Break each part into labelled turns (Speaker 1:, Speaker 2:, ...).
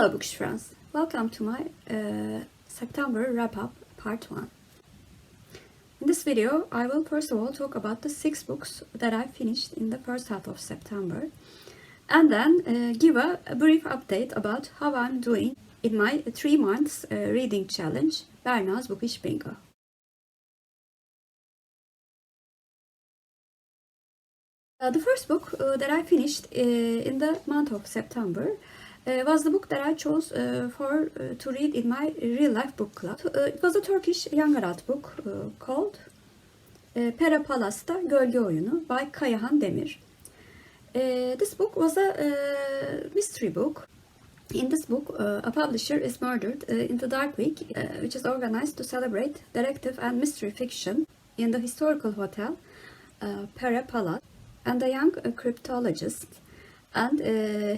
Speaker 1: Hello Bookish friends, welcome to my September wrap-up part 1. In this video, I will first of all talk about the 6 books that I finished in the first half of September, and then give a brief update about how I'm doing in my 3 months reading challenge, Berna's Bookish Bingo. The first book that I finished in the month of September was the book that I chose to read in my real life book club. It was a Turkish young adult book called Pera, Palas'ta, Gölge Oyunu by Kayahan Demir. This book was a mystery book. In this book, a publisher is murdered in the Dark Week, which is organized to celebrate detective and mystery fiction in the historical hotel Pera Palace, and a young cryptologist and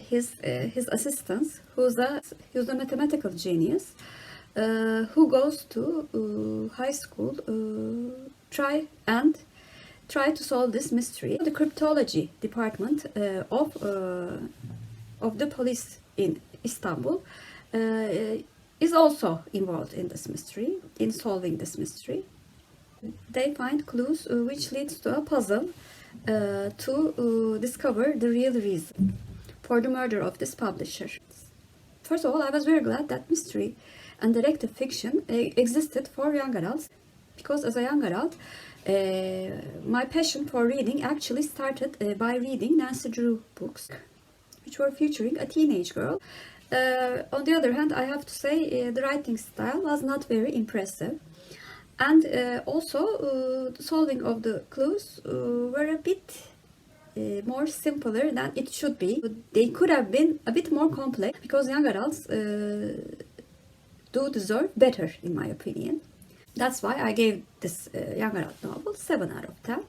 Speaker 1: his assistants, who's a mathematical genius, who goes to high school, try to solve this mystery. The cryptology department of the police in Istanbul is also involved in this mystery, in solving this mystery. They find clues which leads to a puzzle to discover the real reason for the murder of this publisher. First of all, I was very glad that mystery and detective fiction existed for young adults, because as a young adult, my passion for reading actually started by reading Nancy Drew books, which were featuring a teenage girl. On the other hand, I have to say the writing style was not very impressive. And also, the solving of the clues were a bit more simpler than it should be. They could have been a bit more complex, because young adults do deserve better, in my opinion. That's why I gave this young adult novel 7 out of 10.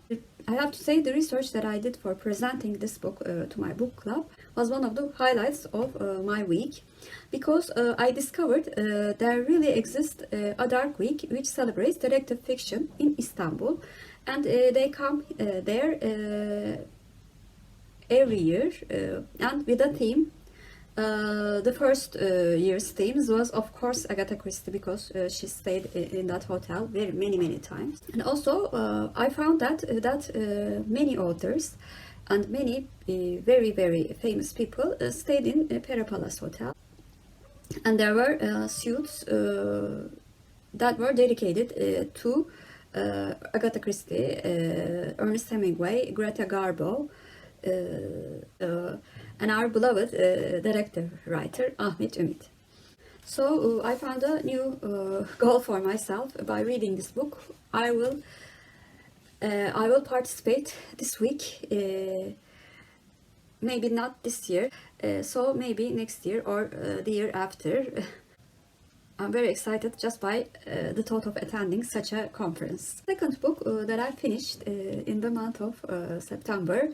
Speaker 1: I have to say the research that I did for presenting this book to my book club was one of the highlights of my week, because I discovered there really exists a dark week which celebrates detective fiction in Istanbul, and they come there every year and with a theme. The first year's themes was, of course, Agatha Christie, because she stayed in that hotel many times. And also, I found that many authors and many very famous people stayed in Pera Palace Hotel. And there were suites that were dedicated to Agatha Christie, Ernest Hemingway, Greta Garbo, and our beloved detective writer Ahmet Ümit. So I found a new goal for myself by reading this book. I will participate this week. Maybe not this year, so maybe next year or the year after. I'm very excited just by the thought of attending such a conference. The second book that I finished in the month of September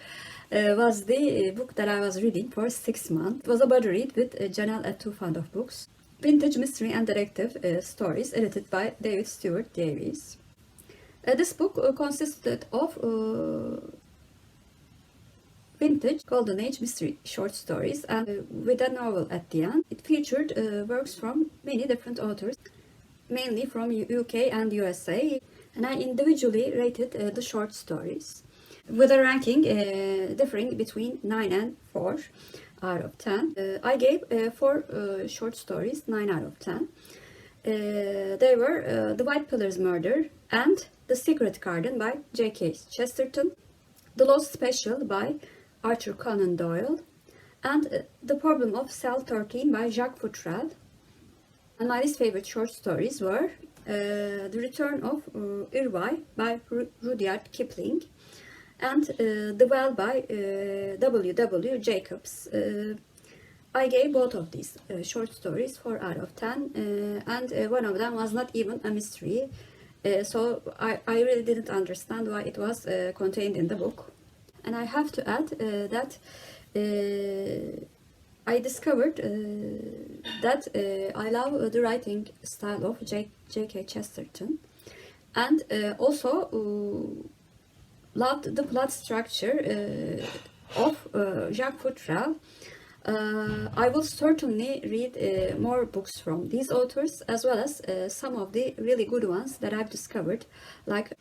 Speaker 1: was the book that I was reading for 6 months. It was a buddy read with Janelle-Too fond of books. Vintage mystery and detective stories, edited by Stuart, Davies. This book consisted of vintage golden age mystery short stories, and with a novel at the end. It featured works from many different authors, mainly from UK and USA, and I individually rated the short stories with a ranking differing between 9 and 4 out of 10. I gave 4 short stories 9 out of 10. They were The White Pillar's Murder and The Secret Garden by J.K. Chesterton, The Lost Special by Arthur Conan Doyle, and The Problem of Cell 13 by Jacques Futrell. And my least favorite short stories were The Return of Irvine by Rudyard Kipling and The Well by W.W. Jacobs. I gave both of these short stories 4 out of 10, and one of them was not even a mystery, so I really didn't understand why it was contained in the book. And I have to add that I discovered that I love the writing style of J.K. Chesterton, and also loved the plot structure of Jacques Futrell. I will certainly read more books from these authors, as well as some of the really good ones that I've discovered, like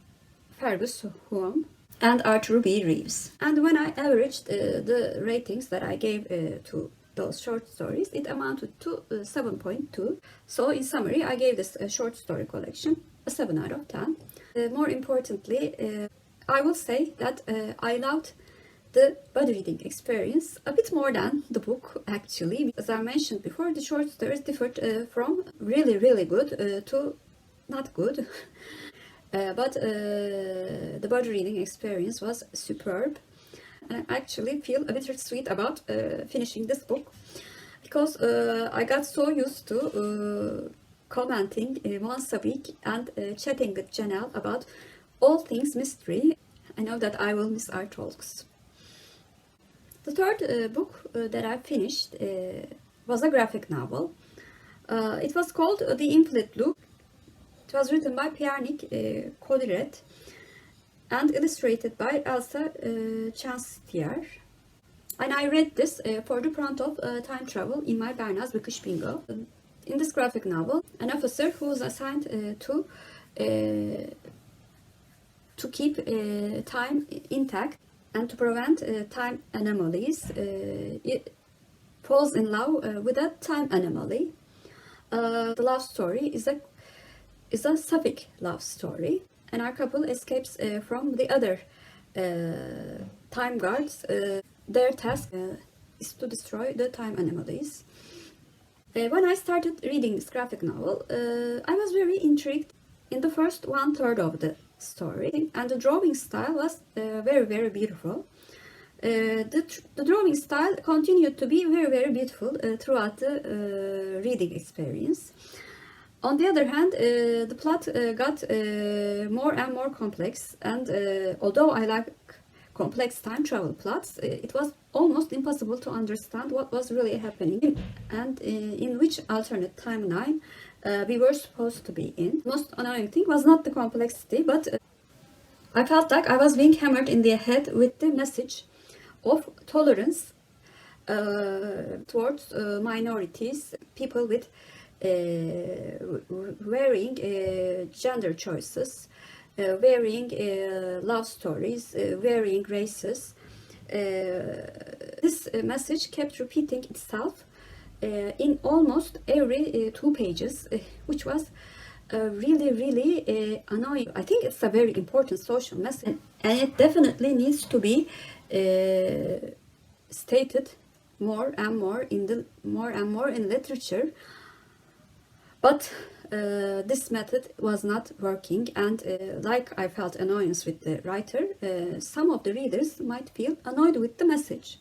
Speaker 1: Fergus Hume and Arthur B. Reeves. And when I averaged the ratings that I gave to those short stories, it amounted to 7.2. So in summary, I gave this short story collection a 7 out of 10. More importantly, I will say that I loved the body reading experience a bit more than the book, actually. As I mentioned before, the short stories differed from really, really good to not good. But the body reading experience was superb. And I actually feel a bittersweet about finishing this book, because I got so used to commenting once a week and chatting with Janelle about all things mystery. I know that I will miss our talks. The third book that I finished was a graphic novel. It was called The Infinite Loop. It was written by Pierrick, Colinet, and illustrated by Elsa Charretier. And I read this for the prompt of time travel in my Berna's Bookish bingo. In this graphic novel, an officer who was assigned to keep time intact and to prevent time anomalies, it falls in love with a time anomaly. The love story is a sapphic love story, and our couple escapes from the other time guards. Their task is to destroy the time anomalies. When I started reading this graphic novel, I was very intrigued in the first 1/3 of the story, and the drawing style was very, very beautiful. The drawing style continued to be very, very beautiful throughout the reading experience. On the other hand, the plot got more and more complex, and although I like complex time travel plots, it was almost impossible to understand what was really happening and in which alternate timeline we were supposed to be in. The most annoying thing was not the complexity, but I felt like I was being hammered in the head with the message of tolerance towards minorities, people with varying gender choices, varying love stories, varying races. This message kept repeating itself in almost every 2 pages, which was really, really annoying. I think it's a very important social message, and it definitely needs to be stated more and more in literature. But this method was not working, and like I felt annoyance with the writer, some of the readers might feel annoyed with the message.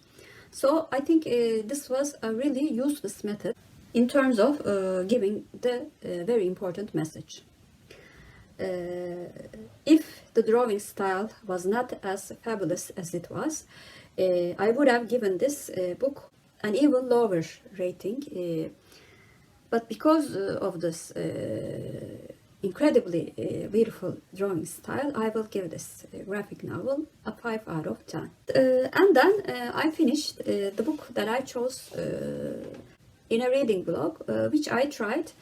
Speaker 1: So I think this was a really useless method in terms of giving the very important message. If the drawing style was not as fabulous as it was, I would have given this book an even lower rating. But because of this incredibly beautiful drawing style, I will give this graphic novel a 5 out of 10. And then I finished the book that I chose in a reading blog, which I tried.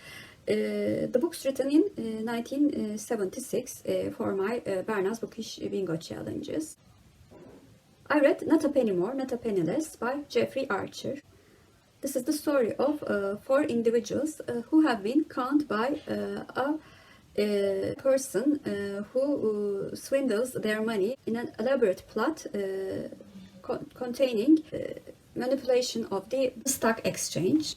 Speaker 1: The book's written in 1976 for my Berna's Bookish bingo challenges. I read Not a Penny More, Not a Penny Less by Jeffrey Archer. This is the story of 4 individuals who have been conned by a person who swindles their money in an elaborate plot containing manipulation of the stock exchange.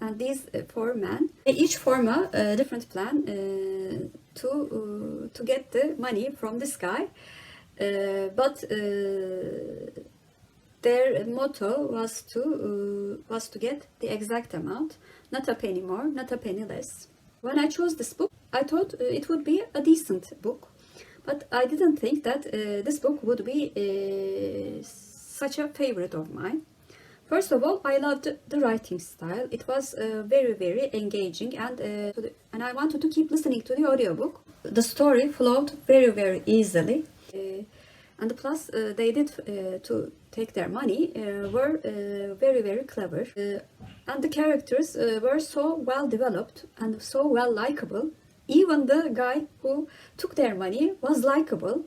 Speaker 1: And these 4 men, they each form a different plan to get the money from this guy, but their motto was to get the exact amount, not a penny more, not a penny less. When I chose this book, I thought it would be a decent book, but I didn't think that this book would be such a favorite of mine. First of all, I loved the writing style. It was very, very engaging, and I wanted to keep listening to the audiobook. The story flowed very, very easily. and the plus they did to take their money were very, very clever. And the characters were so well developed and so well likable. Even the guy who took their money was likable.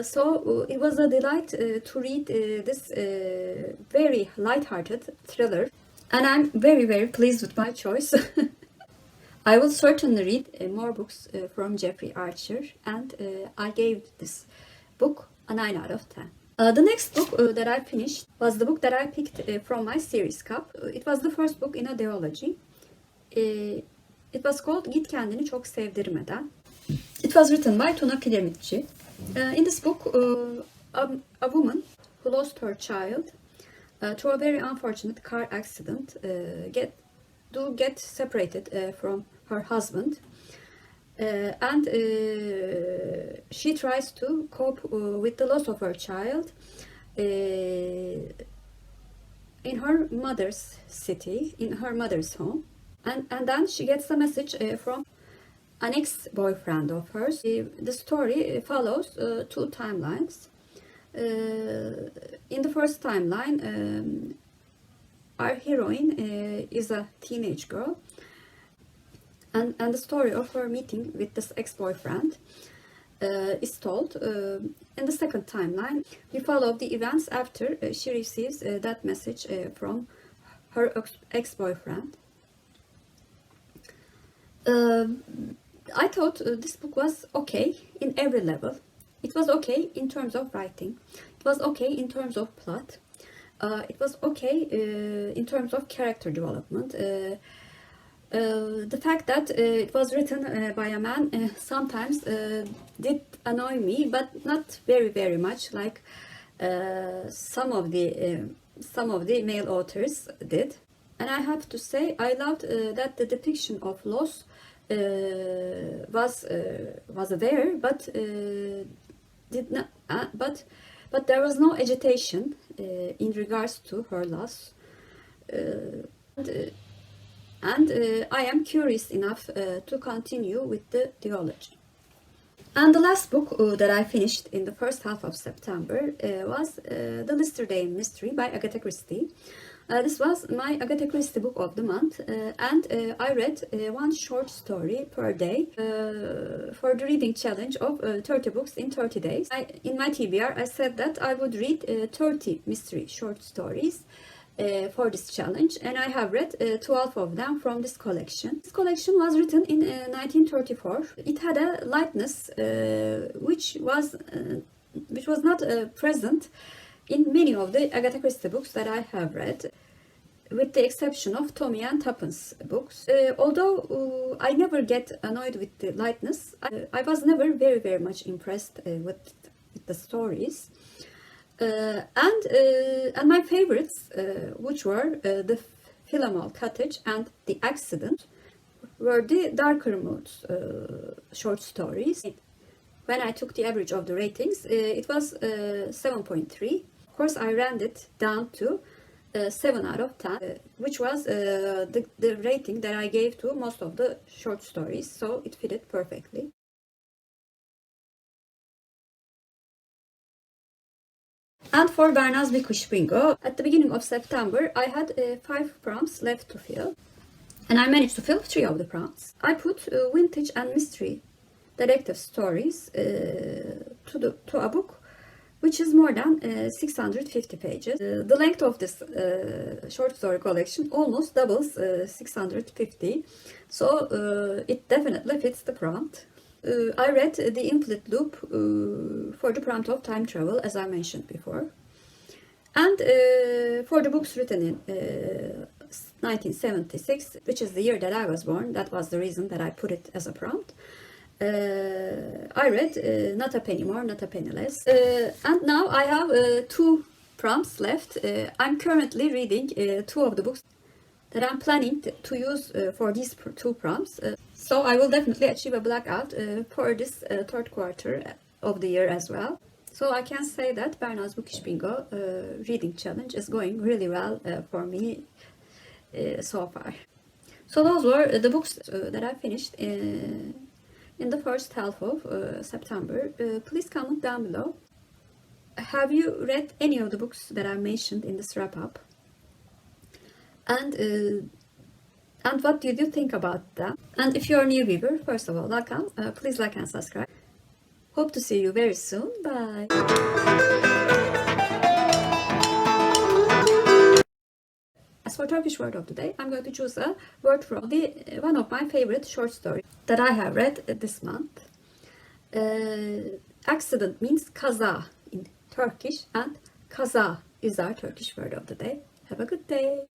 Speaker 1: So it was a delight to read this very light-hearted thriller. And I'm very, very pleased with my choice. I will certainly read more books from Jeffrey Archer, and I gave this book a 9 out of 10. The next book that I finished was the book that I picked from my series cup. It was the first book in a duology. It was called Git Kendini Çok Sevdirmeden. It was written by Tuna Kiremitçi. In this book, a woman who lost her child through a very unfortunate car accident get separated from her husband, and she tries to cope with the loss of her child in her mother's city, in her mother's home, and then she gets a message from an ex-boyfriend of hers. The story follows two timelines. In the first timeline, our heroine is a teenage girl, and the story of her meeting with this ex-boyfriend is told. In the second timeline, we follow the events after she receives that message from her ex-boyfriend. I thought this book was okay in every level. It was okay in terms of writing. It was okay in terms of plot. It was okay in terms of character development. The fact that it was written by a man sometimes did annoy me, but not very, very much like some of the male authors did. And I have to say, I loved that the depiction of loss was there, but did not. But there was no agitation in regards to her loss, and I am curious enough to continue with the duology. And the last book that I finished in the first half of September was The Listerdale Mystery by Agatha Christie. This was my Agatha Christie book of the month, and I read one short story per day for the reading challenge of 30 books in 30 days. In my TBR, I said that I would read 30 mystery short stories for this challenge, and I have read 12 of them from this collection. This collection was written in 1934. It had a lightness which was not present in many of the Agatha Christie books that I have read, with the exception of Tommy and Tuppence books. Although I never get annoyed with the lightness, I was never very, very much impressed with the stories. And my favorites, which were The Philomel Cottage and The Accident, were the darker moods short stories. When I took the average of the ratings, it was 7.3. Of course, I ran it down to 7 out of 10, which was the rating that I gave to most of the short stories, so it fitted perfectly. And for Berna's Bookish Bingo, at the beginning of September, I had 5 prompts left to fill, and I managed to fill 3 of the prompts. I put vintage and mystery detective stories to a book which is more than 650 pages. The length of this short story collection almost doubles 650, so it definitely fits the prompt. I read The Infinite Loop for the prompt of time travel, as I mentioned before. And for the books written in 1976, which is the year that I was born, that was the reason that I put it as a prompt. I read Not a Penny More, Not a Penny Less. And now I have 2 prompts left. I'm currently reading 2 of the books that I'm planning to use for these 2 prompts. So I will definitely achieve a blackout for this 3rd quarter of the year as well. So I can say that Berna's Bookish Bingo reading challenge is going really well for me so far. So those were the books that I finished in the first half of September. Please comment down below Have you read any of the books that I mentioned in this wrap-up? And what did you think about them? And if you're a new viewer, first of all, welcome. Please like and subscribe. Hope to see you very soon. Bye. As for Turkish word of the day, I'm going to choose a word from one of my favorite short stories that I have read this month. Accident means kaza in Turkish, and kaza is our Turkish word of the day. Have a good day.